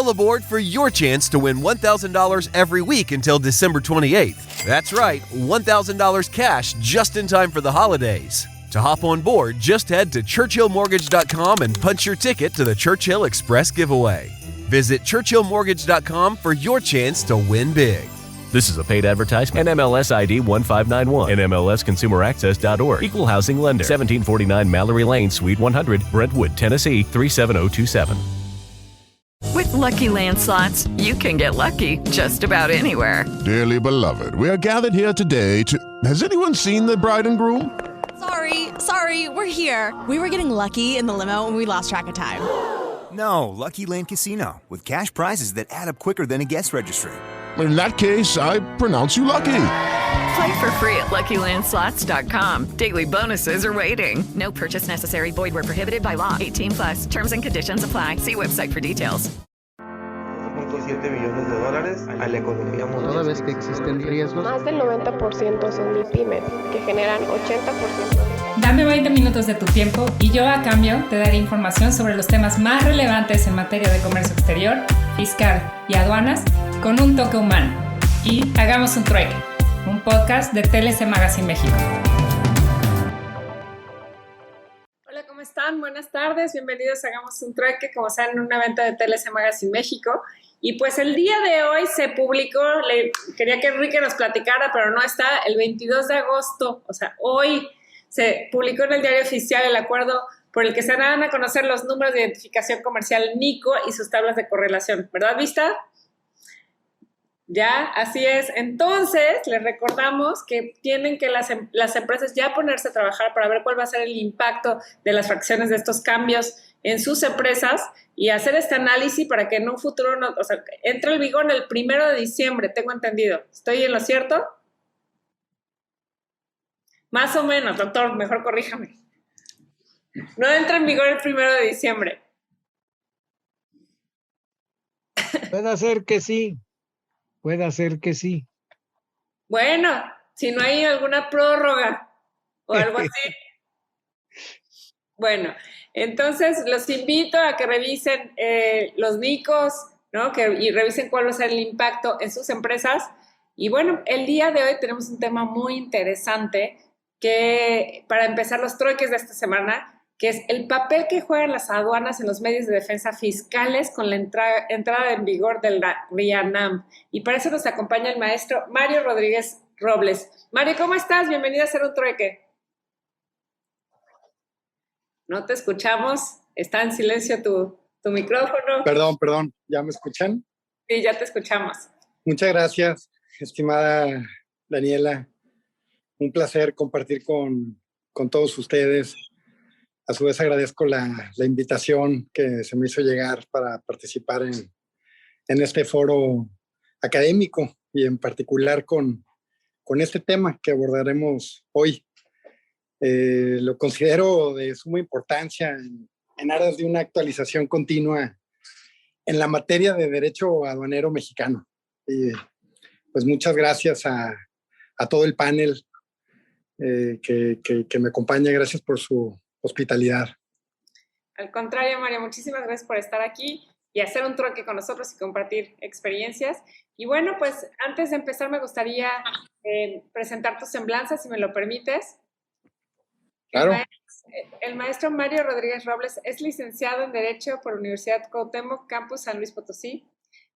All aboard for your chance to win $1,000 every week until December 28th. That's right, $1,000 cash just in time for the holidays. To hop on board, just head to ChurchillMortgage.com and punch your ticket to the Churchill Express giveaway. Visit ChurchillMortgage.com for your chance to win big. This is a paid advertisement. NMLS ID 1591. NMLSConsumerAccess.org. Equal Housing Lender. 1749 Mallory Lane, Suite 100, Brentwood, Tennessee 37027. With Lucky Land Slots, you can get lucky just about anywhere. Dearly beloved, we are gathered here today to... Has anyone seen the bride and groom? Sorry, we're here. We were getting lucky in the limo and we lost track of time. No, Lucky Land Casino, with cash prizes that add up quicker than a guest registry. In that case, I pronounce you lucky. Play for free at LuckyLandSlots.com. Daily bonuses are waiting. No purchase necessary. Void where prohibited by law. 18+. Terms and conditions apply. See website for details. $2.7 millones a la economía mundial. Toda vez que existen riesgos. Más del 90% son MIPYMES, que generan 80%. Dame 20 minutos de tu tiempo y yo a cambio te daré información sobre los temas más relevantes en materia de comercio exterior, fiscal y aduanas con un toque humano. Y hagamos un trueque, un podcast de TLC Magazine México. Hola, ¿cómo están? Buenas tardes, bienvenidos a Hagamos un trueque, como saben, en un evento de TLC Magazine México. Y pues el día de hoy se publicó, quería que Enrique nos platicara, pero no está, el 22 de agosto, o sea, hoy se publicó en el Diario Oficial el acuerdo por el que se dan a conocer los números de identificación comercial NICO y sus tablas de correlación. ¿Verdad, Vista? Ya, así es. Entonces, les recordamos que tienen que las empresas ya ponerse a trabajar para ver cuál va a ser el impacto de las fracciones de estos cambios en sus empresas y hacer este análisis para que en un futuro, entre en vigor el 1 de diciembre, tengo entendido. ¿Estoy en lo cierto? Más o menos, doctor, mejor corríjame. No entra en vigor el 1 de diciembre. Puede ser que sí. Puede ser que sí. Bueno, si no hay alguna prórroga o algo así. Bueno, entonces los invito a que revisen los NICOs, ¿no? Y revisen cuál va a ser el impacto en sus empresas. Y bueno, el día de hoy tenemos un tema muy interesante que para empezar los trueques de esta semana, que es el papel que juegan las aduanas en los medios de defensa fiscales con la entrada en vigor del RIANAM. Y para eso nos acompaña el maestro Mario Rodríguez Robles. Mario, ¿cómo estás? Bienvenido a Hacer un Trueque. No te escuchamos. Está en silencio tu micrófono. Perdón. ¿Ya me escuchan? Sí, ya te escuchamos. Muchas gracias, estimada Daniela. Un placer compartir con todos ustedes. A su vez agradezco la invitación que se me hizo llegar para participar en este foro académico y en particular con este tema que abordaremos hoy. Lo considero de suma importancia en aras de una actualización continua en la materia de derecho aduanero mexicano. Y pues muchas gracias a todo el panel que me acompaña. Gracias por su hospitalidad. Al contrario, Mario, muchísimas gracias por estar aquí y hacer un trueque con nosotros y compartir experiencias. Y bueno, pues antes de empezar me gustaría presentar tu semblanza, si me lo permites. Claro. El maestro Mario Rodríguez Robles es licenciado en Derecho por la Universidad Cuauhtémoc, Campus San Luis Potosí.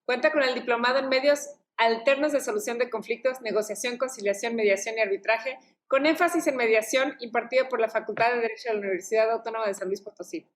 Cuenta con el diplomado en Medios Alternos de Solución de Conflictos, Negociación, Conciliación, Mediación y Arbitraje, con énfasis en mediación, impartido por la Facultad de Derecho de la Universidad Autónoma de San Luis Potosí.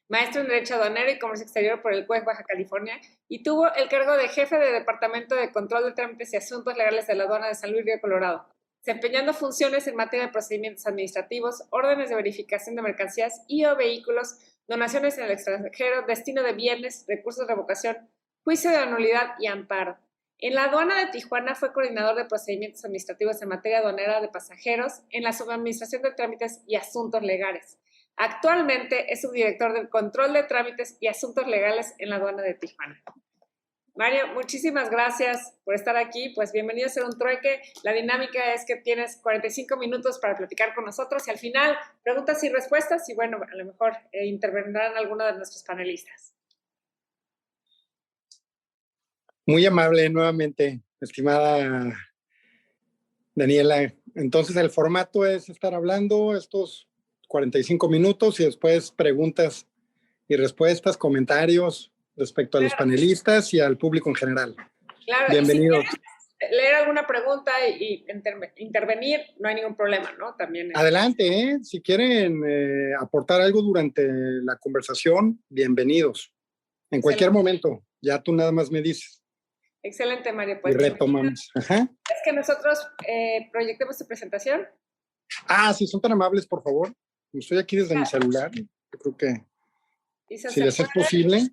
Maestro en Derecho Aduanero y Comercio Exterior por el CUEC Baja California y tuvo el cargo de jefe de Departamento de Control de Trámites y Asuntos Legales de la Aduana de San Luis Río Colorado, desempeñando funciones en materia de procedimientos administrativos, órdenes de verificación de mercancías y o vehículos, donaciones en el extranjero, destino de bienes, recursos de revocación, juicio de nulidad y amparo. En la aduana de Tijuana fue coordinador de procedimientos administrativos en materia aduanera de pasajeros en la Subadministración de Trámites y Asuntos Legales. Actualmente es subdirector del Control de Trámites y Asuntos Legales en la aduana de Tijuana. Mario, muchísimas gracias por estar aquí. Pues bienvenido a Hacer un Trueque. La dinámica es que tienes 45 minutos para platicar con nosotros y al final preguntas y respuestas y bueno, a lo mejor intervendrán algunos de nuestros panelistas. Muy amable nuevamente, estimada Daniela. Entonces el formato es estar hablando estos 45 minutos y después preguntas y respuestas, comentarios respecto a los panelistas y al público en general. Claro, Bienvenidos. Y si quieres leer alguna pregunta y intervenir, no hay ningún problema, ¿no? También. Adelante, si quieren aportar algo durante la conversación, bienvenidos. En cualquier momento, ya tú nada más me dices. Excelente, Mario. Y Pues retomamos. Ajá. ¿Es que nosotros proyectemos tu presentación? Si son tan amables, por favor. Estoy aquí desde mi celular. Yo creo que si les es posible.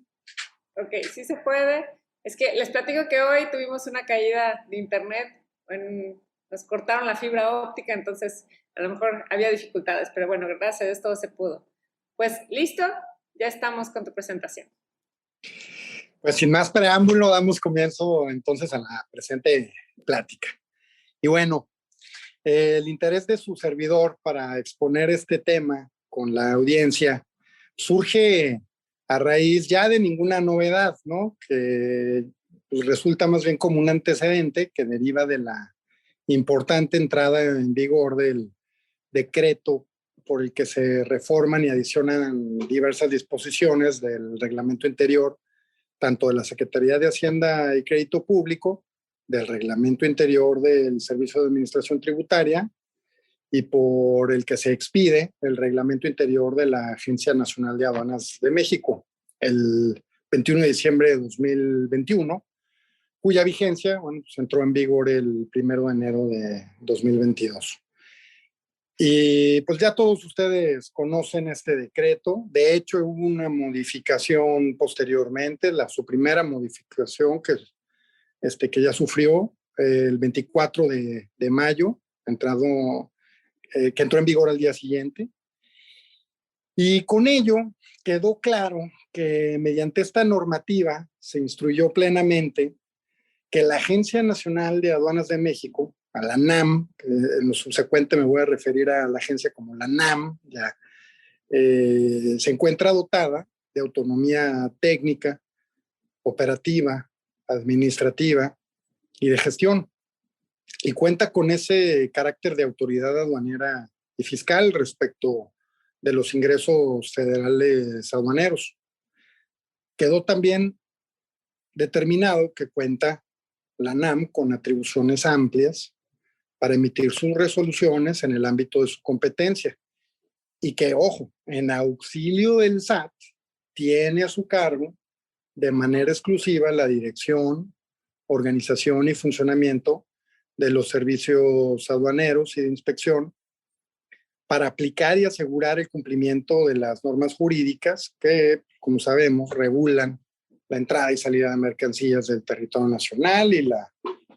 Ok, sí se puede. Es que les platico que hoy tuvimos una caída de internet. Nos cortaron la fibra óptica, entonces a lo mejor había dificultades, pero bueno, gracias a Dios todo se pudo. Pues listo, ya estamos con tu presentación. Pues sin más preámbulo, damos comienzo entonces a la presente plática. Y bueno, el interés de su servidor para exponer este tema con la audiencia surge a raíz ya de ninguna novedad, ¿no? Que pues, resulta más bien como un antecedente que deriva de la importante entrada en vigor del decreto por el que se reforman y adicionan diversas disposiciones del reglamento interior tanto de la Secretaría de Hacienda y Crédito Público, del Reglamento Interior del Servicio de Administración Tributaria y por el que se expide el Reglamento Interior de la Agencia Nacional de Aduanas de México, el 21 de diciembre de 2021, cuya vigencia pues, entró en vigor el 1 de enero de 2022. Y pues ya todos ustedes conocen este decreto. De hecho, hubo una modificación posteriormente, su primera modificación que ya sufrió el 24 de mayo, que entró en vigor al día siguiente. Y con ello quedó claro que mediante esta normativa se instruyó plenamente que la Agencia Nacional de Aduanas de México, a la NAM, que en lo subsecuente me voy a referir a la agencia como la NAM, ya se encuentra dotada de autonomía técnica, operativa, administrativa y de gestión, y cuenta con ese carácter de autoridad aduanera y fiscal respecto de los ingresos federales aduaneros. Quedó también determinado que cuenta la NAM con atribuciones amplias para emitir sus resoluciones en el ámbito de su competencia y que, ojo, en auxilio del SAT, tiene a su cargo de manera exclusiva la dirección, organización y funcionamiento de los servicios aduaneros y de inspección para aplicar y asegurar el cumplimiento de las normas jurídicas que, como sabemos, regulan la entrada y salida de mercancías del territorio nacional y la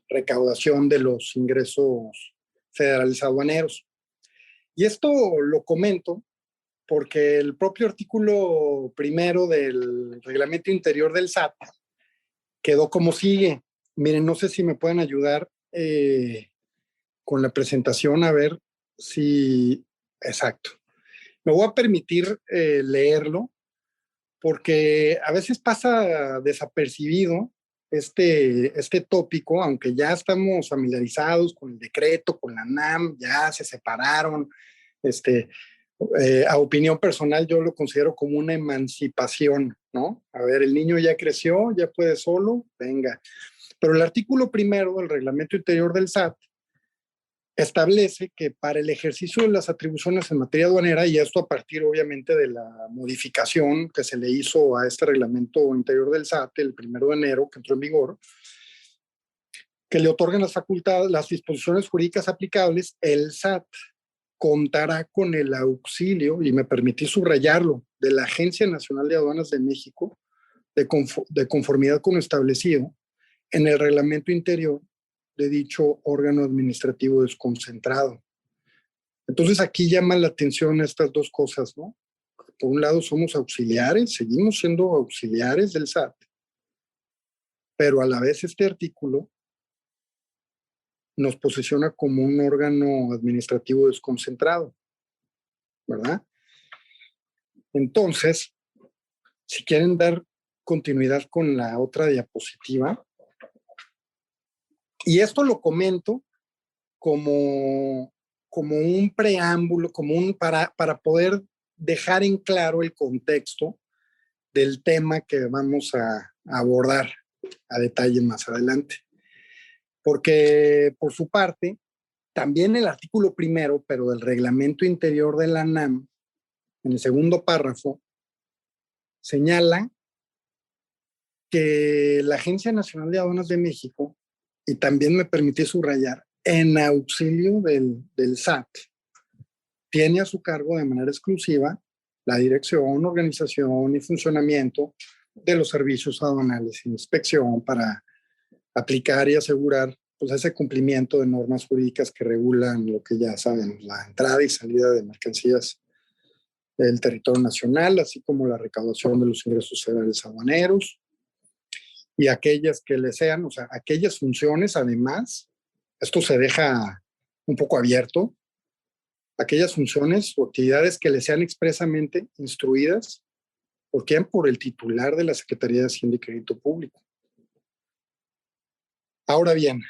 recaudación de los ingresos federales aduaneros. Y esto lo comento porque el propio artículo primero del reglamento interior del SAT quedó como sigue. Miren, no sé si me pueden ayudar con la presentación a ver si... Exacto. Me voy a permitir leerlo porque a veces pasa desapercibido este tópico, aunque ya estamos familiarizados con el decreto, con la NAM, ya se separaron. A opinión personal, yo lo considero como una emancipación, ¿no? A ver, el niño ya creció, ya puede solo, venga. Pero el artículo primero del reglamento interior del SAT establece que para el ejercicio de las atribuciones en materia aduanera, y esto a partir obviamente de la modificación que se le hizo a este reglamento interior del SAT el 1 de enero que entró en vigor, que le otorgan las facultades, las disposiciones jurídicas aplicables, el SAT contará con el auxilio, y me permití subrayarlo, de la Agencia Nacional de Aduanas de México, de conformidad con lo establecido en el reglamento interior de dicho órgano administrativo desconcentrado. Entonces aquí llaman la atención estas dos cosas, ¿no? Por un lado somos auxiliares, seguimos siendo auxiliares del SAT, pero a la vez este artículo nos posiciona como un órgano administrativo desconcentrado, ¿verdad? Entonces, si quieren dar continuidad con la otra diapositiva, Y esto lo comento como un preámbulo, para poder dejar en claro el contexto del tema que vamos a abordar a detalle más adelante. Porque, por su parte, también el artículo primero, pero del reglamento interior de la ANAM, en el segundo párrafo, señala que la Agencia Nacional de Aduanas de México, y también me permití subrayar, en auxilio del SAT, tiene a su cargo de manera exclusiva la dirección, organización y funcionamiento de los servicios aduanales e inspección para aplicar y asegurar pues, ese cumplimiento de normas jurídicas que regulan lo que ya saben, la entrada y salida de mercancías del territorio nacional, así como la recaudación de los ingresos federales aduaneros y aquellas que le sean, o sea, aquellas funciones, además, esto se deja un poco abierto, aquellas funciones o actividades que le sean expresamente instruidas por el titular de la Secretaría de Hacienda y Crédito Público. Ahora bien,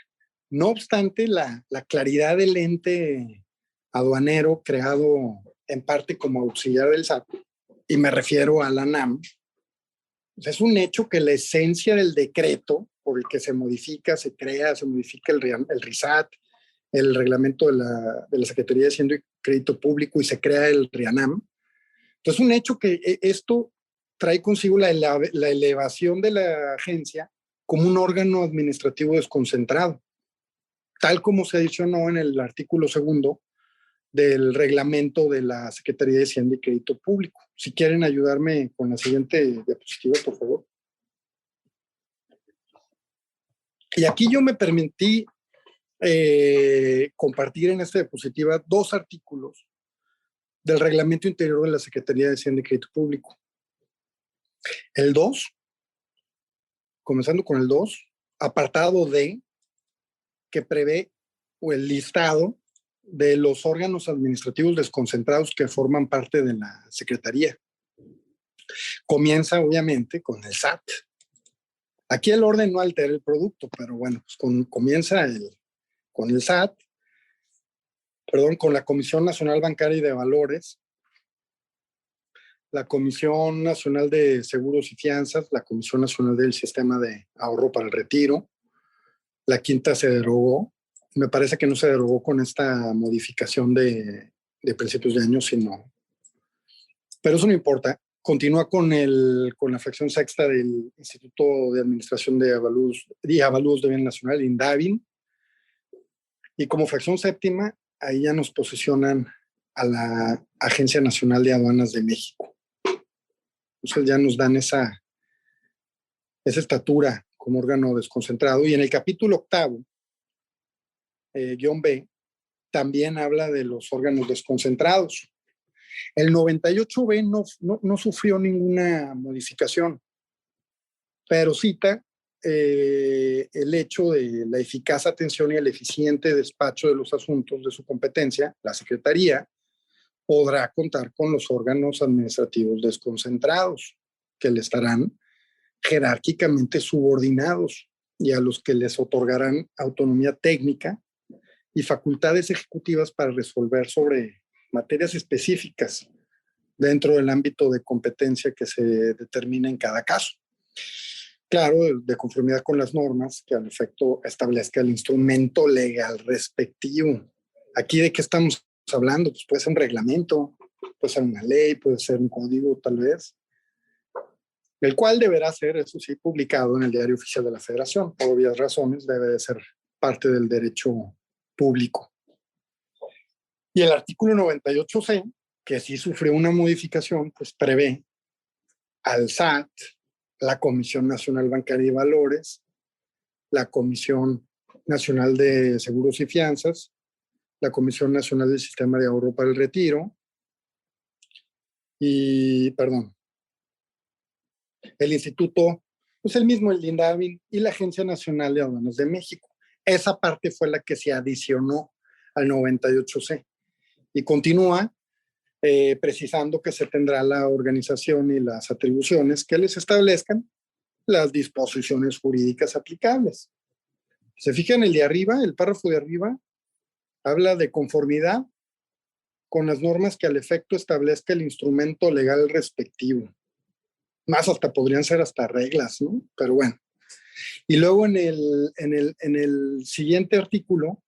no obstante la claridad del ente aduanero creado en parte como auxiliar del SAT, y me refiero a la ANAM, pues es un hecho que la esencia del decreto por el que se modifica, se modifica el RISAT, el reglamento de la Secretaría de Hacienda y Crédito Público y se crea el RIANAM. Entonces, un hecho que esto trae consigo la elevación de la agencia como un órgano administrativo desconcentrado, tal como se adicionó en el artículo 2 del reglamento de la Secretaría de Hacienda y Crédito Público. Si quieren ayudarme con la siguiente diapositiva, por favor. Y aquí yo me permití compartir en esta diapositiva 2 artículos del reglamento interior de la Secretaría de Hacienda y Crédito Público. El 2, comenzando con el 2, apartado D, que prevé el listado de los órganos administrativos desconcentrados que forman parte de la Secretaría. Comienza, obviamente, con el SAT. Aquí el orden no altera el producto, pero bueno, pues comienza con el SAT, con la Comisión Nacional Bancaria y de Valores, la Comisión Nacional de Seguros y Fianzas, la Comisión Nacional del Sistema de Ahorro para el Retiro. La quinta se derogó. Me parece que no se derogó con esta modificación de principios de año, sino... Pero eso no importa. Continúa con la fracción sexta del Instituto de Administración de Avalúos de Bien Nacional, INDAVIN. Y como fracción séptima, ahí ya nos posicionan a la Agencia Nacional de Aduanas de México. Entonces ya nos dan esa estatura como órgano desconcentrado. Y en el capítulo 8, guión B, también habla de los órganos desconcentrados. El 98B no sufrió ninguna modificación, pero cita el hecho de la eficaz atención y el eficiente despacho de los asuntos de su competencia. La Secretaría podrá contar con los órganos administrativos desconcentrados, que le estarán jerárquicamente subordinados y a los que les otorgarán autonomía técnica y facultades ejecutivas para resolver sobre materias específicas dentro del ámbito de competencia que se determina en cada caso. Claro, de conformidad con las normas que al efecto establezca el instrumento legal respectivo. Aquí, ¿de qué estamos hablando? Pues puede ser un reglamento, puede ser una ley, puede ser un código tal vez, el cual deberá ser, eso sí, publicado en el Diario Oficial de la Federación. Por obvias razones, debe de ser parte del derecho público. Y el artículo 98C, que sí sufrió una modificación, pues prevé al SAT, la Comisión Nacional Bancaria y Valores, la Comisión Nacional de Seguros y Fianzas, la Comisión Nacional del Sistema de Ahorro para el Retiro, el Instituto, pues el mismo, el INDAVIN y la Agencia Nacional de Aduanas de México. Esa parte fue la que se adicionó al 98C. Y continúa precisando que se tendrá la organización y las atribuciones que les establezcan las disposiciones jurídicas aplicables. Se fijan el de arriba, el párrafo de arriba, habla de conformidad con las normas que al efecto establezca el instrumento legal respectivo. Más hasta podrían ser hasta reglas, ¿no? Pero bueno. Y luego en el siguiente artículo,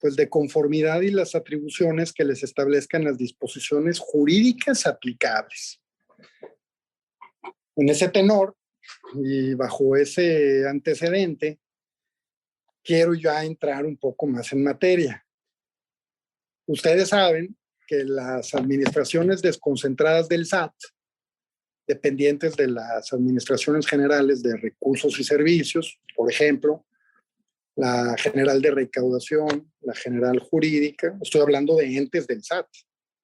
pues de conformidad y las atribuciones que les establezcan las disposiciones jurídicas aplicables. En ese tenor y bajo ese antecedente, quiero ya entrar un poco más en materia. Ustedes saben que las administraciones desconcentradas del SAT, dependientes de las administraciones generales de recursos y servicios, por ejemplo, la general de recaudación, la general jurídica, estoy hablando de entes del SAT,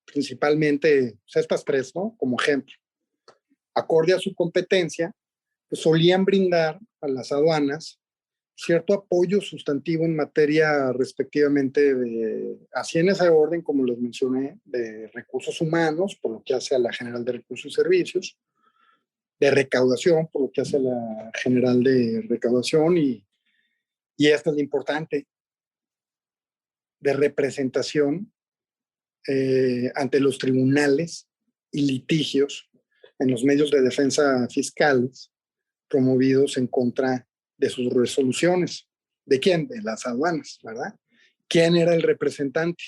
principalmente pues, estas tres, ¿no? Como ejemplo. Acorde a su competencia, pues, solían brindar a las aduanas cierto apoyo sustantivo en materia respectivamente así en ese orden, como les mencioné, de recursos humanos, por lo que hace a la general de recursos y servicios, de recaudación, por lo que hace a la general de recaudación y esta es lo importante, de representación ante los tribunales y litigios en los medios de defensa fiscales promovidos en contra de sus resoluciones. ¿De quién? De las aduanas, ¿verdad? ¿Quién era el representante?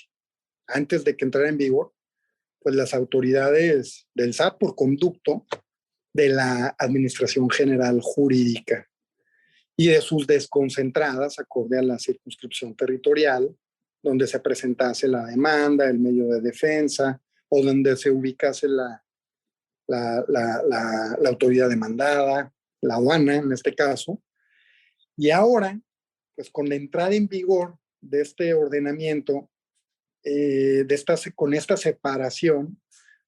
Antes de que entrara en vigor, pues las autoridades del SAT por conducto de la Administración General Jurídica y de sus desconcentradas acorde a la circunscripción territorial donde se presentase la demanda, el medio de defensa o donde se ubicase la autoridad demandada, la aduana en este caso. Y ahora, pues con la entrada en vigor de este ordenamiento, con esta separación,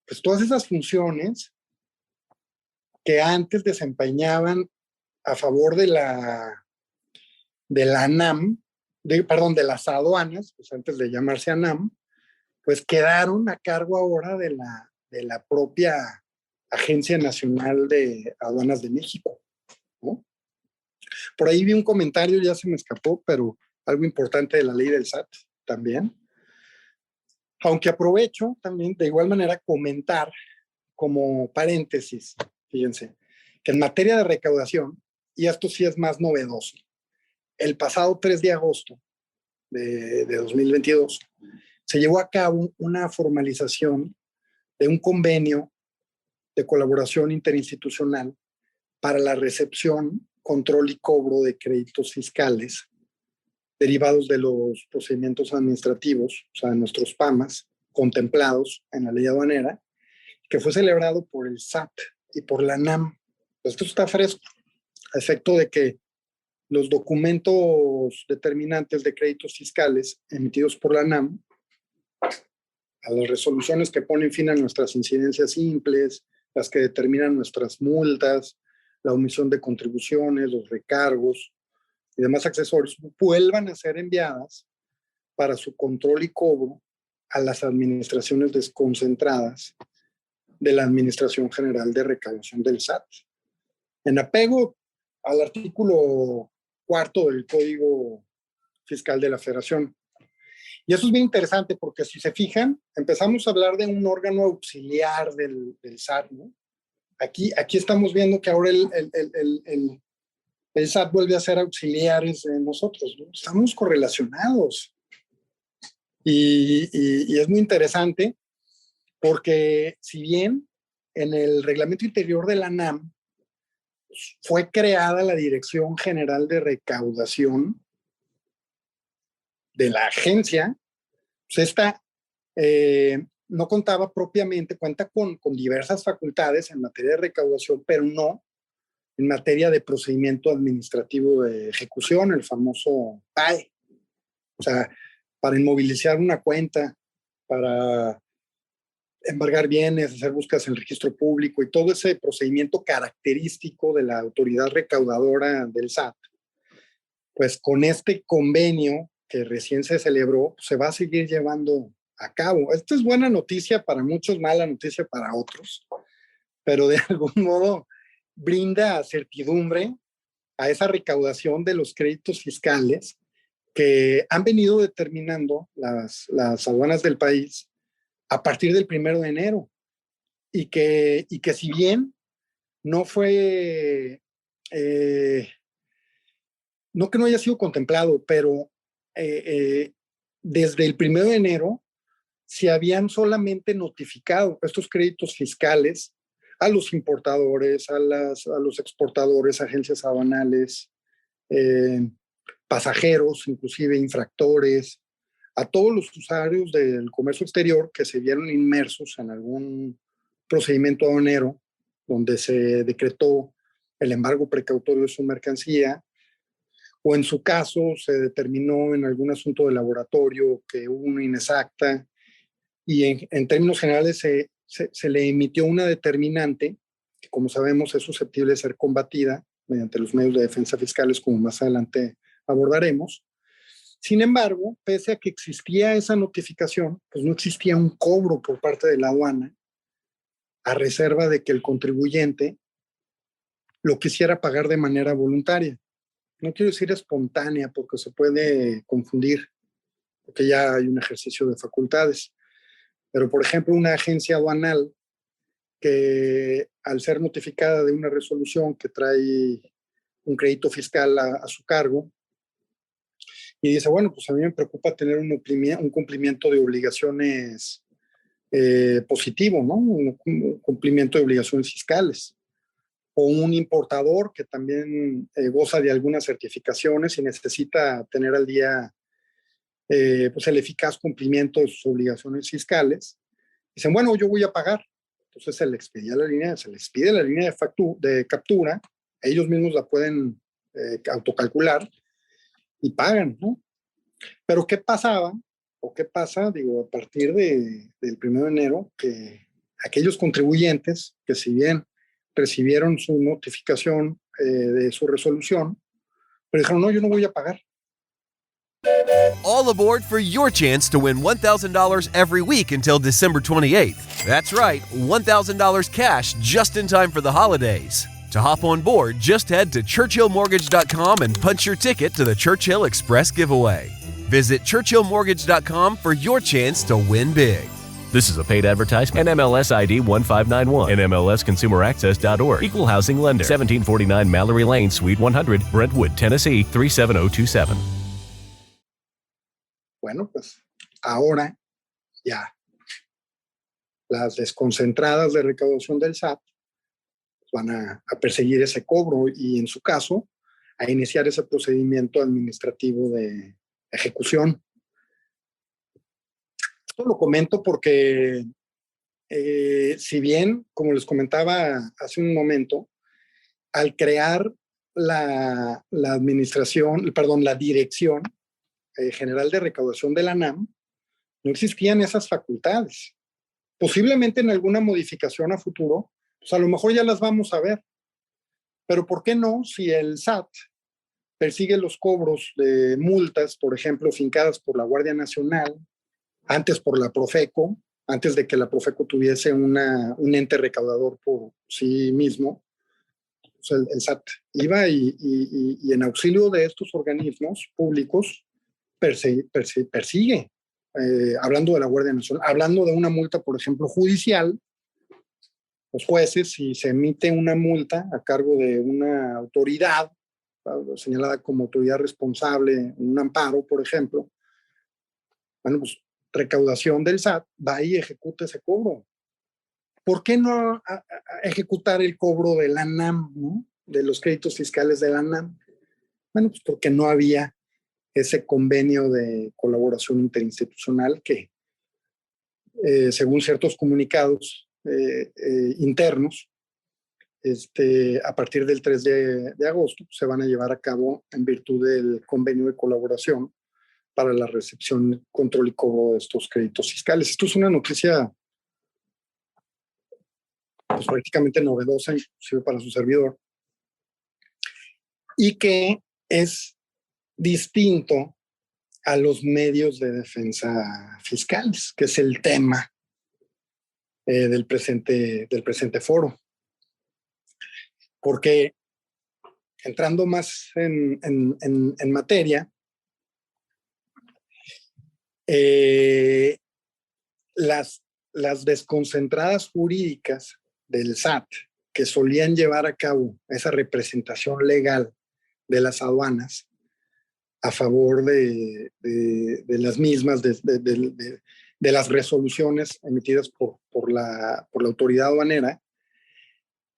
pues todas esas funciones que antes desempeñaban a favor de la ANAM, de las aduanas, pues antes de llamarse ANAM, pues quedaron a cargo ahora de la propia Agencia Nacional de Aduanas de México, ¿no? Por ahí vi un comentario, ya se me escapó, pero algo importante de la ley del SAT también. Aunque aprovecho también de igual manera comentar como paréntesis, fíjense, que en materia de recaudación, y esto sí es más novedoso, el pasado 3 de agosto de 2022 se llevó a cabo una formalización de un convenio de colaboración interinstitucional para la recepción, control y cobro de créditos fiscales derivados de los procedimientos administrativos, o sea, de nuestros PAMAS, contemplados en la ley aduanera, que fue celebrado por el SAT y por la ANAM. Esto está fresco, a efecto de que los documentos determinantes de créditos fiscales emitidos por la ANAM, a las resoluciones que ponen fin a nuestras incidencias simples, las que determinan nuestras multas, la omisión de contribuciones, los recargos y demás accesorios, vuelvan a ser enviadas para su control y cobro a las administraciones desconcentradas de la Administración General de Recaudación del SAT. En apego al artículo 4 del Código Fiscal de la Federación. Y eso es bien interesante porque si se fijan, empezamos a hablar de un órgano auxiliar del SAT, ¿no? Aquí estamos viendo que ahora el SAT vuelve a ser auxiliares de nosotros, ¿no? Estamos correlacionados. Y es muy interesante porque si bien en el reglamento interior de la ANAM fue creada la Dirección General de Recaudación de la agencia, pues esta no contaba propiamente, cuenta con diversas facultades en materia de recaudación, pero no en materia de procedimiento administrativo de ejecución, el famoso PAE. O sea, para inmovilizar una cuenta, para embargar bienes, hacer búsquedas en el registro público y todo ese procedimiento característico de la autoridad recaudadora del SAT, pues con este convenio que recién se celebró, se va a seguir llevando a cabo. Esto es buena noticia para muchos, mala noticia para otros, pero de algún modo brinda certidumbre a esa recaudación de los créditos fiscales que han venido determinando las aduanas del país a partir del 1 de enero. Y que si bien no fue, no que no haya sido contemplado, pero desde el 1 de enero se habían solamente notificado estos créditos fiscales a los importadores, a los exportadores, agencias aduanales, pasajeros, inclusive infractores, a todos los usuarios del comercio exterior que se vieron inmersos en algún procedimiento aduanero donde se decretó el embargo precautorio de su mercancía, o en su caso se determinó en algún asunto de laboratorio que hubo una inexacta, y en términos generales se le emitió una determinante que, como sabemos, es susceptible de ser combatida mediante los medios de defensa fiscales, como más adelante abordaremos. Sin embargo, pese a que existía esa notificación, pues no existía un cobro por parte de la aduana, a reserva de que el contribuyente lo quisiera pagar de manera voluntaria. No quiero decir espontánea porque se puede confundir, porque ya hay un ejercicio de facultades. Pero, por ejemplo, una agencia aduanal que al ser notificada de una resolución que trae un crédito fiscal a su cargo y dice, bueno, pues a mí me preocupa tener un cumplimiento de obligaciones positivo, ¿no? Un cumplimiento de obligaciones fiscales. O un importador que también goza de algunas certificaciones y necesita tener al día pues el eficaz cumplimiento de sus obligaciones fiscales. Dicen, bueno, yo voy a pagar. Entonces se les pide la línea de captura, ellos mismos la pueden autocalcular y pagan, ¿no? Pero ¿qué pasaba? ¿O qué pasa? Digo, a partir del 1 de enero, que aquellos contribuyentes que si bien recibieron su notificación de su resolución, pero dijeron, no, yo no voy a pagar. All aboard for your chance to win $1,000 every week until December 28th. That's right, $1,000 cash just in time for the holidays. To hop on board, just head to ChurchillMortgage.com and punch your ticket to the Churchill Express giveaway. Visit ChurchillMortgage.com for your chance to win big. This is a paid advertisement. NMLS ID 1591. NMLSConsumerAccess.org. Equal Housing Lender. 1749 Mallory Lane, Suite 100, Brentwood, Tennessee 37027. Bueno, pues ahora ya las desconcentradas de recaudación del SAT van a perseguir ese cobro y, en su caso, a iniciar ese procedimiento administrativo de ejecución. Esto lo comento porque, si bien, como les comentaba hace un momento, al crear la Dirección General de Recaudación de la ANAM, no existían esas facultades. Posiblemente en alguna modificación a futuro, pues a lo mejor ya las vamos a ver. Pero ¿por qué no? Si el SAT persigue los cobros de multas, por ejemplo, fincadas por la Guardia Nacional, antes por la Profeco, antes de que la Profeco tuviese un ente recaudador por sí mismo, pues el SAT iba y en auxilio de estos organismos públicos persigue. Hablando de la Guardia Nacional, hablando de una multa, por ejemplo, judicial, los jueces, si se emite una multa a cargo de una autoridad, señalada como autoridad responsable, un amparo, por ejemplo, bueno, pues recaudación del SAT va y ejecuta ese cobro. ¿Por qué no ejecutar el cobro de la ANAM, ¿no? De los créditos fiscales de la ANAM? Bueno, pues porque no había ese convenio de colaboración interinstitucional que, según ciertos comunicados internos, a partir del 3 de agosto se van a llevar a cabo en virtud del convenio de colaboración para la recepción, control y cobro de estos créditos fiscales. Esto es una noticia pues, prácticamente novedosa, inclusive para su servidor, y que es distinto a los medios de defensa fiscales, que es el tema del presente foro. Porque entrando más en materia, las desconcentradas jurídicas del SAT que solían llevar a cabo esa representación legal de las aduanas a favor de las mismas, de las resoluciones emitidas por la autoridad aduanera,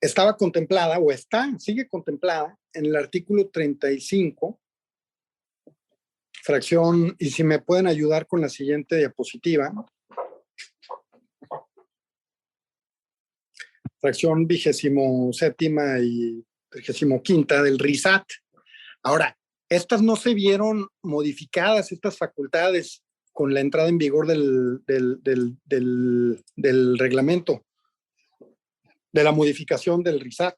estaba contemplada o sigue contemplada en el artículo 35, fracción, y si me pueden ayudar con la siguiente diapositiva, fracción 27ª y 35ª del RISAT. Ahora, estas no se vieron modificadas, estas facultades, con la entrada en vigor del reglamento, de la modificación del RISAT.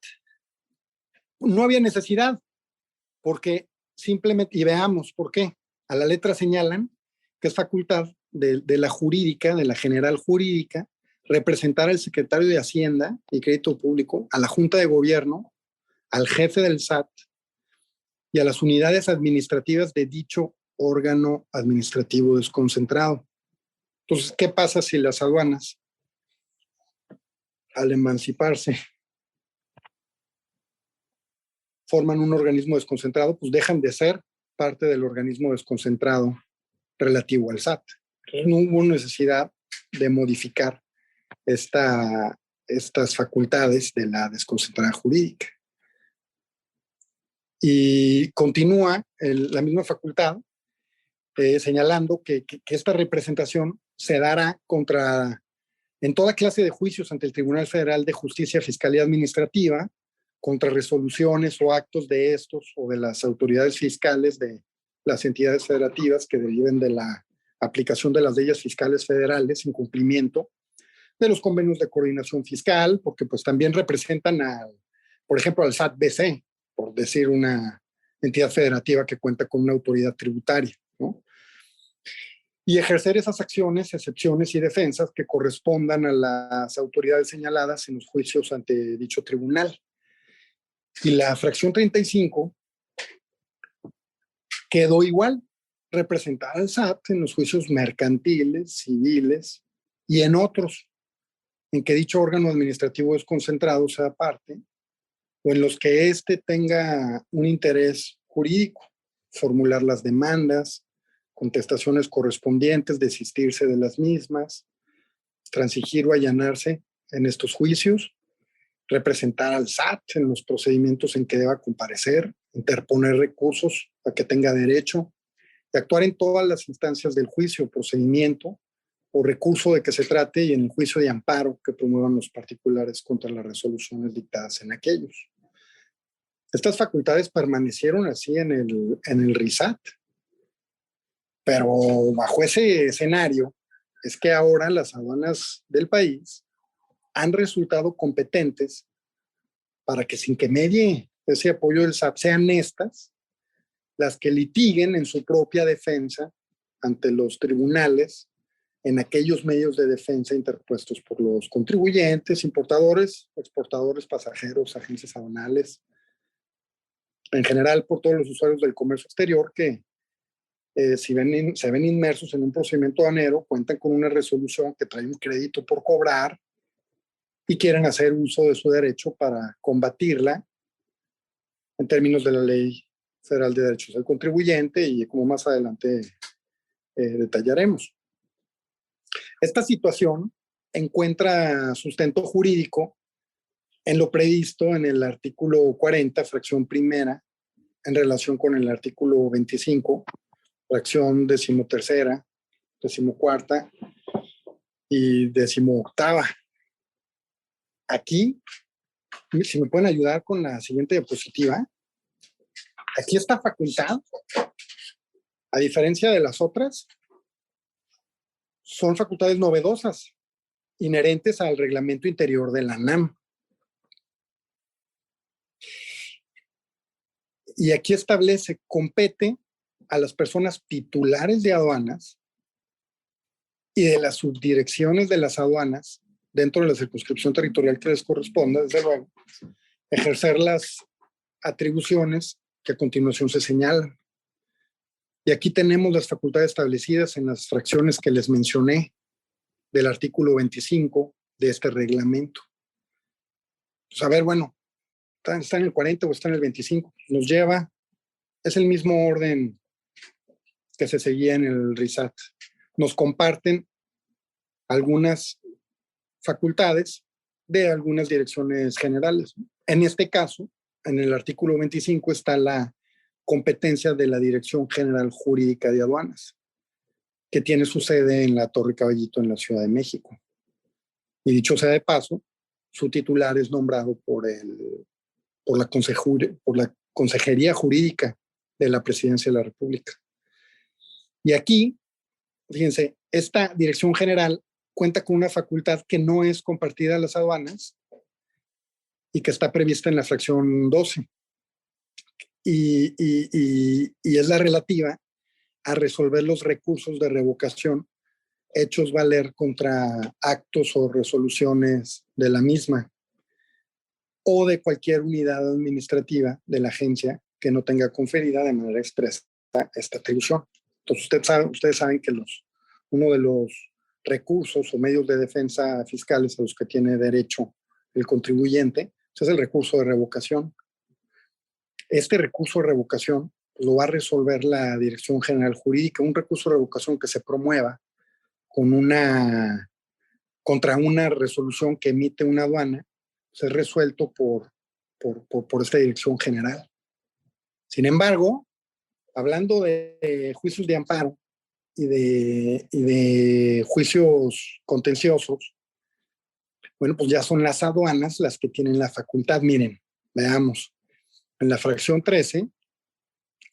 No había necesidad, porque simplemente, y veamos por qué, a la letra señalan que es facultad de la jurídica, de la general jurídica, representar al secretario de Hacienda y Crédito Público, a la Junta de Gobierno, al jefe del SAT y a las unidades administrativas de dicho órgano administrativo desconcentrado. Entonces, ¿qué pasa si las aduanas, al emanciparse, forman un organismo desconcentrado? Pues dejan de ser parte del organismo desconcentrado relativo al SAT. Entonces, no hubo necesidad de modificar estas facultades de la desconcentrada jurídica. Y continúa la misma facultad señalando que esta representación se dará en toda clase de juicios ante el Tribunal Federal de Justicia, Fiscalía Administrativa, contra resoluciones o actos de estos o de las autoridades fiscales de las entidades federativas que deriven de la aplicación de las leyes fiscales federales en cumplimiento de los convenios de coordinación fiscal, porque pues también representan por ejemplo, al SAT-BC, por decir una entidad federativa que cuenta con una autoridad tributaria, ¿no? Y ejercer esas acciones, excepciones y defensas que correspondan a las autoridades señaladas en los juicios ante dicho tribunal. Y la fracción 35 quedó igual, representar al SAT en los juicios mercantiles, civiles y en otros, en que dicho órgano administrativo desconcentrado sea parte, o en los que éste tenga un interés jurídico, formular las demandas, contestaciones correspondientes, desistirse de las mismas, transigir o allanarse en estos juicios, representar al SAT en los procedimientos en que deba comparecer, interponer recursos a que tenga derecho, y actuar en todas las instancias del juicio, procedimiento o recurso de que se trate y en el juicio de amparo que promuevan los particulares contra las resoluciones dictadas en aquellos. Estas facultades permanecieron así en el RISAT, pero bajo ese escenario es que ahora las aduanas del país han resultado competentes para que, sin que medie ese apoyo del SAT, sean estas las que litiguen en su propia defensa ante los tribunales en aquellos medios de defensa interpuestos por los contribuyentes, importadores, exportadores, pasajeros, agencias aduanales, en general por todos los usuarios del comercio exterior que se ven inmersos en un procedimiento aduanero, cuentan con una resolución que trae un crédito por cobrar y quieren hacer uso de su derecho para combatirla en términos de la Ley Federal de Derechos del Contribuyente y como más adelante detallaremos. Esta situación encuentra sustento jurídico en lo previsto en el artículo 40, fracción primera, en relación con el artículo 25, fracción 13ª, 14ª y 18ª. Aquí, si me pueden ayudar con la siguiente diapositiva, aquí esta facultad, a diferencia de las otras, son facultades novedosas, inherentes al reglamento interior de la ANAM. Y aquí establece, compete a las personas titulares de aduanas y de las subdirecciones de las aduanas, dentro de la circunscripción territorial que les corresponda, desde luego, ejercer las atribuciones que a continuación se señalan. Y aquí tenemos las facultades establecidas en las fracciones que les mencioné del artículo 25 de este reglamento. Pues a ver, bueno, ¿está en el 40 o está en el 25? Nos lleva, es el mismo orden que se seguía en el RISAT. Nos comparten algunas facultades de algunas direcciones generales. En este caso, en el artículo 25 está la competencia de la Dirección General Jurídica de Aduanas, que tiene su sede en la Torre Caballito en la Ciudad de México. Y dicho sea de paso, su titular es nombrado por la Consejería Jurídica de la Presidencia de la República. Y aquí, fíjense, esta Dirección General cuenta con una facultad que no es compartida a las aduanas y que está prevista en la fracción 12. Y es la relativa a resolver los recursos de revocación hechos valer contra actos o resoluciones de la misma o de cualquier unidad administrativa de la agencia que no tenga conferida de manera expresa esta atribución. Entonces, ustedes saben que uno de los recursos o medios de defensa fiscales a los que tiene derecho el contribuyente es el recurso de revocación. Este recurso de revocación lo va a resolver la Dirección General Jurídica, un recurso de revocación que se promueva contra una resolución que emite una aduana, es resuelto por esta Dirección General. Sin embargo, hablando de juicios de amparo y de juicios contenciosos, bueno, pues ya son las aduanas las que tienen la facultad. Miren, veamos. En la fracción 13,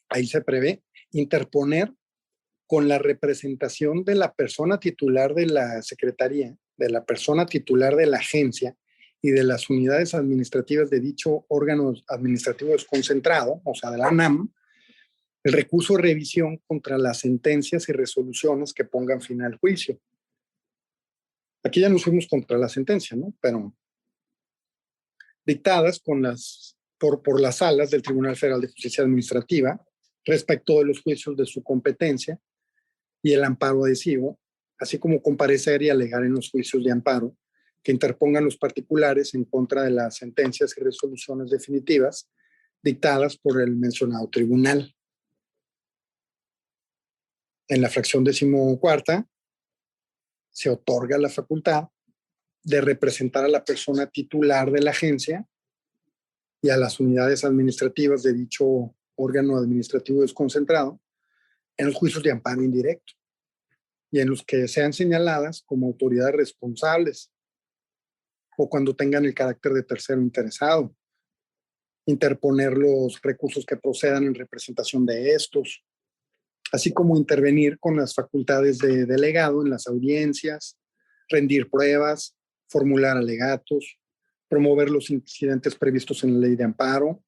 ahí se prevé interponer con la representación de la persona titular de la Secretaría, de la persona titular de la agencia y de las unidades administrativas de dicho órgano administrativo desconcentrado, o sea, de la ANAM, el recurso de revisión contra las sentencias y resoluciones que pongan fin al juicio. Aquí ya nos fuimos contra la sentencia, ¿no? Pero dictadas por las salas del Tribunal Federal de Justicia Administrativa respecto de los juicios de su competencia y el amparo adhesivo, así como comparecer y alegar en los juicios de amparo que interpongan los particulares en contra de las sentencias y resoluciones definitivas dictadas por el mencionado tribunal. En la fracción 14ª se otorga la facultad de representar a la persona titular de la agencia y a las unidades administrativas de dicho órgano administrativo desconcentrado en los juicios de amparo indirecto y en los que sean señaladas como autoridades responsables o cuando tengan el carácter de tercero interesado, interponer los recursos que procedan en representación de estos, así como intervenir con las facultades de delegado en las audiencias, rendir pruebas, formular alegatos, promover los incidentes previstos en la ley de amparo.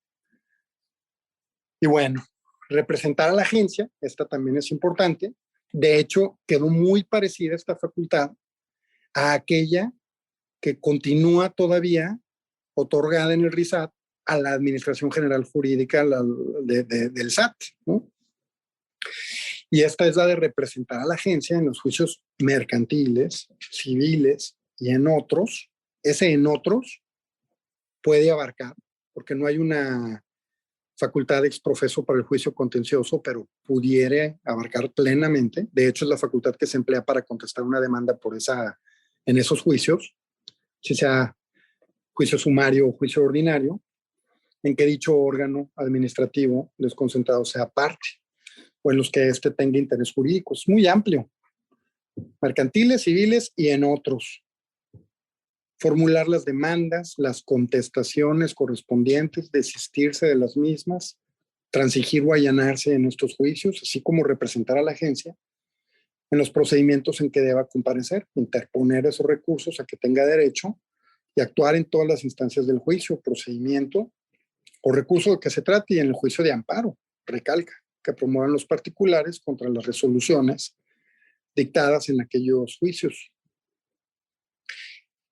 Y bueno, representar a la agencia, esta también es importante. De hecho, quedó muy parecida esta facultad a aquella que continúa todavía otorgada en el RISAT a la Administración General Jurídica del SAT, ¿no? Y esta es la de representar a la agencia en los juicios mercantiles, civiles y en otros. Ese en otros puede abarcar, porque no hay una facultad ex profeso para el juicio contencioso, pero pudiera abarcar plenamente. De hecho, es la facultad que se emplea para contestar una demanda en esos juicios, si sea juicio sumario o juicio ordinario, en que dicho órgano administrativo desconcentrado sea parte, o en los que éste tenga interés jurídico. Es muy amplio. Mercantiles, civiles y en otros. Formular las demandas, las contestaciones correspondientes, desistirse de las mismas, transigir o allanarse en estos juicios, así como representar a la agencia en los procedimientos en que deba comparecer, interponer esos recursos a que tenga derecho y actuar en todas las instancias del juicio, procedimiento o recurso de que se trate y en el juicio de amparo, recalca, que promuevan los particulares contra las resoluciones dictadas en aquellos juicios.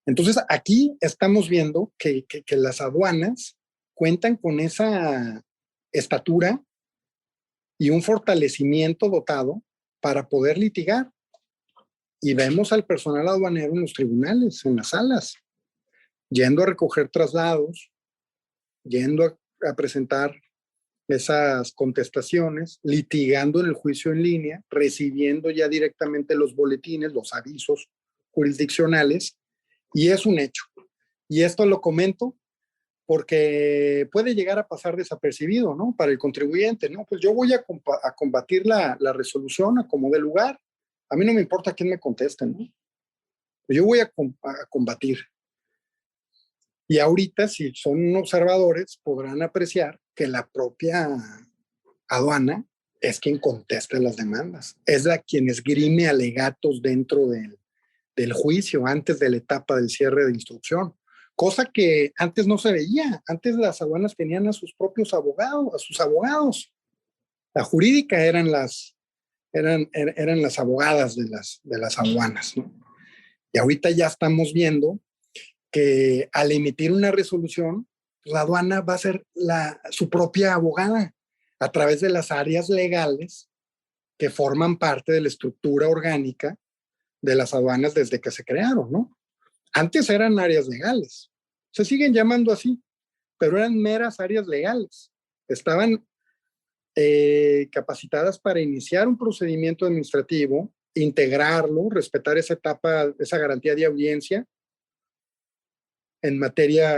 Entonces, aquí estamos viendo que las aduanas cuentan con esa estatura y un fortalecimiento dotado para poder litigar. Y vemos al personal aduanero en los tribunales, en las salas, yendo a recoger traslados, yendo a presentar esas contestaciones, litigando en el juicio en línea, recibiendo ya directamente los boletines, los avisos jurisdiccionales, y es un hecho. Y esto lo comento porque puede llegar a pasar desapercibido, ¿no? Para el contribuyente, ¿no? Pues yo voy a combatir la resolución a como dé lugar. A mí no me importa quién me conteste, ¿no? Yo voy a combatir. Y ahorita, si son observadores, podrán apreciar que la propia aduana es quien contesta las demandas. Es la quien esgrime alegatos dentro del juicio, antes de la etapa del cierre de instrucción. Cosa que antes no se veía. Antes las aduanas tenían a sus propios abogados, a sus abogados. La jurídica eran las abogadas de las aduanas, ¿no? Y ahorita ya estamos viendo que al emitir una resolución, la aduana va a ser su propia abogada a través de las áreas legales que forman parte de la estructura orgánica de las aduanas desde que se crearon, ¿no? Antes eran áreas legales, se siguen llamando así, pero eran meras áreas legales. Estaban capacitadas para iniciar un procedimiento administrativo, integrarlo, respetar esa etapa, esa garantía de audiencia en materia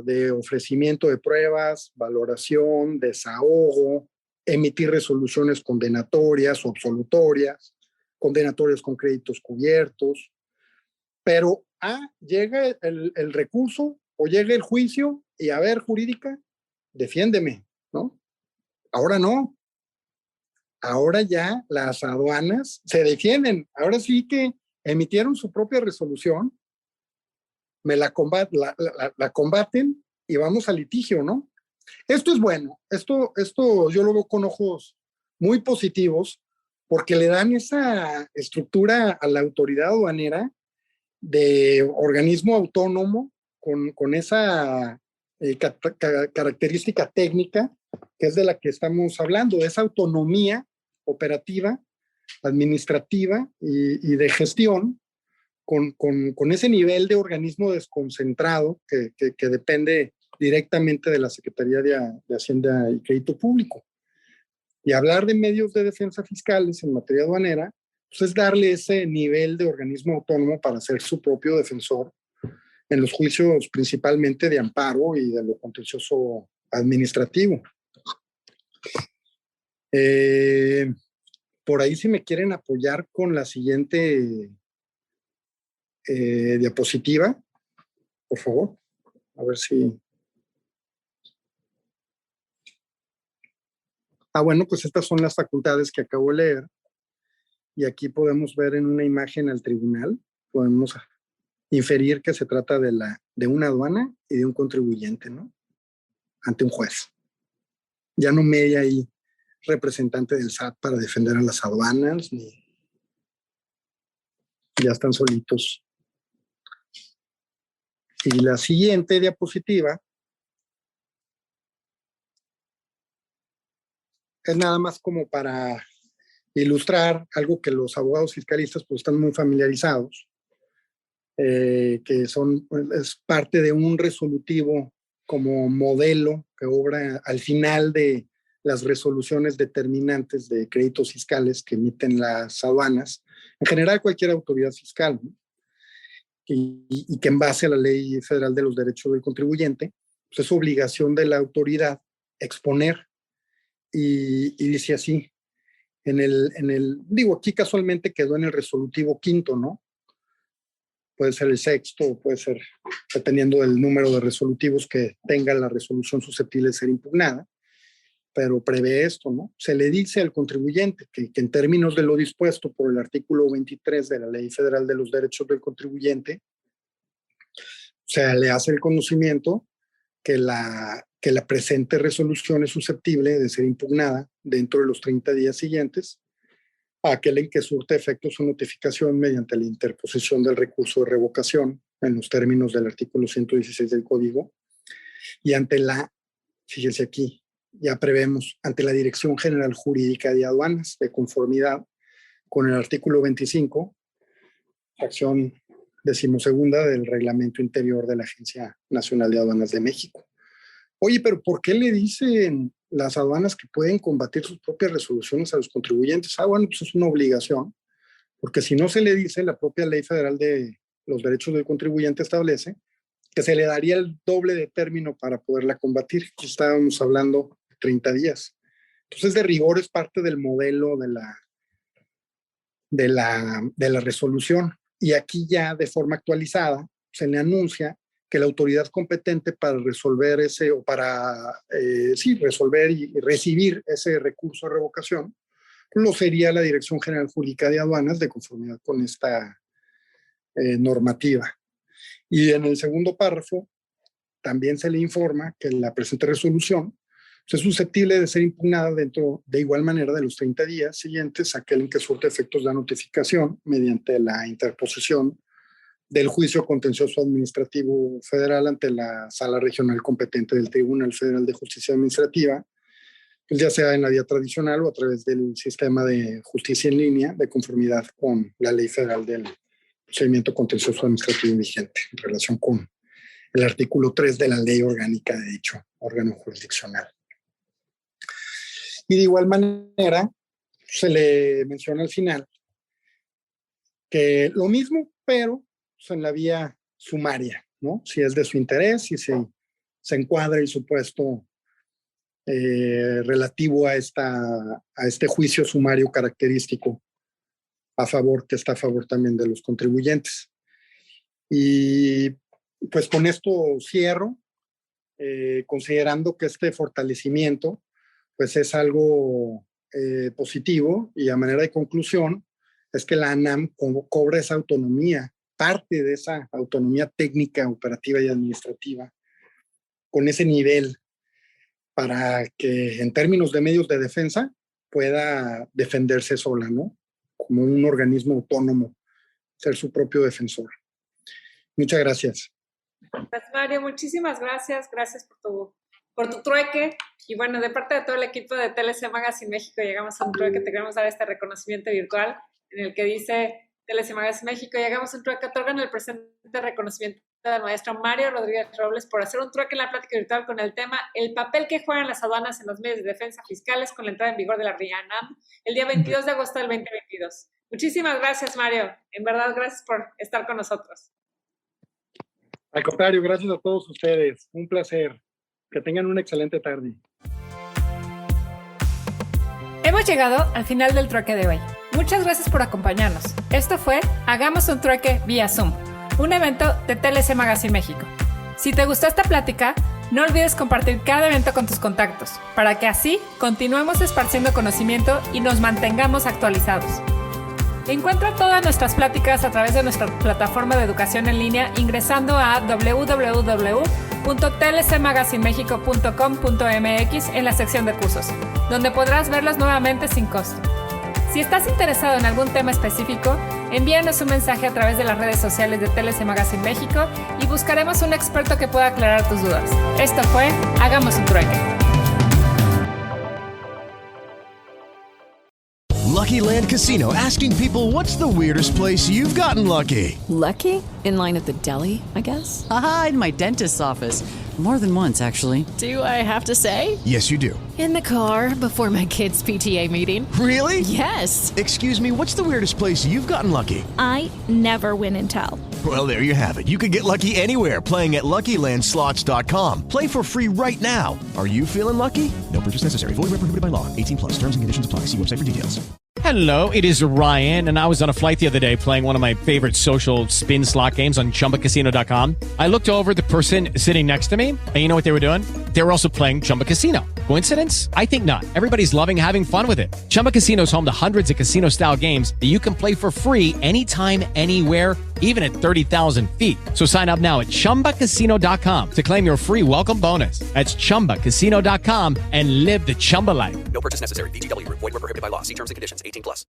de ofrecimiento de pruebas, valoración, desahogo, emitir resoluciones condenatorias o absolutorias, condenatorias con créditos cubiertos, pero llega el recurso o llega el juicio y a ver, jurídica, defiéndeme, ¿no? Ahora no. Ahora ya las aduanas se defienden. Ahora sí que emitieron su propia resolución, me la combaten y vamos a litigio, ¿no? Esto es bueno. Esto yo lo veo con ojos muy positivos porque le dan esa estructura a la autoridad aduanera de organismo autónomo con esa característica técnica que es de la que estamos hablando, esa autonomía operativa, administrativa y de gestión con ese nivel de organismo desconcentrado que depende directamente de la Secretaría de Hacienda y Crédito Público. Y hablar de medios de defensa fiscales en materia aduanera, pues es darle ese nivel de organismo autónomo para ser su propio defensor en los juicios principalmente de amparo y de lo contencioso administrativo. Por ahí si me quieren apoyar con la siguiente diapositiva, por favor, a ver si... Bueno, pues estas son las facultades que acabo de leer y aquí podemos ver en una imagen al tribunal, podemos inferir que se trata de una aduana y de un contribuyente, ¿no? Ante un juez. Ya no me hay ahí representante del SAT para defender a las aduanas, ni ya están solitos. Y la siguiente diapositiva es nada más como para ilustrar algo que los abogados fiscalistas pues están muy familiarizados, que es parte de un resolutivo como modelo que obra al final de las resoluciones determinantes de créditos fiscales que emiten las aduanas, en general cualquier autoridad fiscal, ¿no? Y que en base a la Ley Federal de los Derechos del Contribuyente, pues es obligación de la autoridad exponer, y dice así, digo, aquí casualmente quedó en el resolutivo quinto, ¿no? Puede ser el sexto, puede ser, dependiendo del número de resolutivos que tenga la resolución susceptible de ser impugnada, pero prevé esto, ¿no? Se le dice al contribuyente que en términos de lo dispuesto por el artículo 23 de la Ley Federal de los Derechos del Contribuyente, se le hace el conocimiento que la presente resolución es susceptible de ser impugnada dentro de los 30 días siguientes a aquel en que surte efecto su notificación mediante la interposición del recurso de revocación en los términos del artículo 116 del Código y ante la fíjense aquí, ya prevemos ante la Dirección General Jurídica de Aduanas, de conformidad con el artículo 25, fracción 12ª del Reglamento Interior de la Agencia Nacional de Aduanas de México. Oye, pero ¿por qué le dicen las aduanas que pueden combatir sus propias resoluciones a los contribuyentes? Bueno, pues es una obligación, porque si no se le dice, la propia Ley Federal de los Derechos del Contribuyente establece que se le daría el doble de término para poderla combatir. Estábamos hablando de 30 días. Entonces, de rigor es parte del modelo de la resolución. Y aquí ya de forma actualizada se le anuncia que la autoridad competente para resolver resolver y recibir ese recurso de revocación lo sería la Dirección General Jurídica de Aduanas, de conformidad con esta normativa. Y en el segundo párrafo también se le informa que la presente resolución es susceptible de ser impugnada dentro de igual manera de los 30 días siguientes a aquel en que surte efectos de notificación mediante la interposición del juicio contencioso administrativo federal ante la sala regional competente del Tribunal Federal de Justicia Administrativa, pues ya sea en la vía tradicional o a través del sistema de justicia en línea, de conformidad con la Ley Federal del Procedimiento Contencioso Administrativo vigente, en relación con el artículo 3 de la Ley Orgánica de dicho órgano jurisdiccional. Y de igual manera, se le menciona al final que lo mismo, pero en la vía sumaria, ¿no? Si es de su interés, si se encuadra el supuesto relativo a este juicio sumario característico que está a favor también de los contribuyentes. Y pues con esto cierro, considerando que este fortalecimiento pues es algo positivo, y a manera de conclusión es que la ANAM cobra esa autonomía, parte de esa autonomía técnica, operativa y administrativa, con ese nivel para que en términos de medios de defensa pueda defenderse sola, ¿no? Como un organismo autónomo, ser su propio defensor. Muchas gracias. Gracias, Mario. Muchísimas gracias. Gracias por tu trueque. Y bueno, de parte de todo el equipo de TLC Magazine México, llegamos a un trueque. Te queremos dar este reconocimiento virtual en el que dice TLC Magazine México, llegamos a un trueque, otorgan el presente reconocimiento del maestro Mario Rodríguez Robles por hacer un trueque en la plática virtual con el tema el papel que juegan las aduanas en los medios de defensa fiscales con la entrada en vigor de la RIANAM el día 22 de agosto del 2022. Muchísimas gracias, Mario. En verdad, gracias por estar con nosotros. Al contrario, gracias a todos ustedes. Un placer. Que tengan una excelente tarde. Hemos llegado al final del trueque de hoy. Muchas gracias por acompañarnos. Esto fue Hagamos un trueque vía Zoom, un evento de TLC Magazine México. Si te gustó esta plática, no olvides compartir cada evento con tus contactos, para que así continuemos esparciendo conocimiento y nos mantengamos actualizados. Encuentra todas nuestras pláticas a través de nuestra plataforma de educación en línea ingresando a www.tlcmagazinemexico.com.mx en la sección de cursos, donde podrás verlas nuevamente sin costo. Si estás interesado en algún tema específico, envíanos un mensaje a través de las redes sociales de TLC Magazine México y buscaremos un experto que pueda aclarar tus dudas. Esto fue Hagamos un trueque. Lucky Land Casino, asking people, what's the weirdest place you've gotten lucky? Lucky? In line at the deli, I guess? Aha, in my dentist's office. More than once, actually. Do I have to say? Yes, you do. In the car before my kids' PTA meeting. Really? Yes. Excuse me, what's the weirdest place you've gotten lucky? I never win and tell. Well, there you have it. You can get lucky anywhere, playing at LuckyLandSlots.com. Play for free right now. Are you feeling lucky? No purchase necessary. Void where prohibited by law. 18+. Terms and conditions apply. See website for details. Hello, it is Ryan, and I was on a flight the other day playing one of my favorite social spin slot games on ChumbaCasino.com. I looked over at the person sitting next to me, and you know what they were doing? They were also playing Chumba Casino. Coincidence? I think not. Everybody's loving having fun with it. Chumba Casino is home to hundreds of casino-style games that you can play for free anytime, anywhere, even at 30,000 feet. So sign up now at ChumbaCasino.com to claim your free welcome bonus. That's ChumbaCasino.com and live the Chumba life. No purchase necessary. VGW. Void where prohibited by law. See terms and conditions. 18+.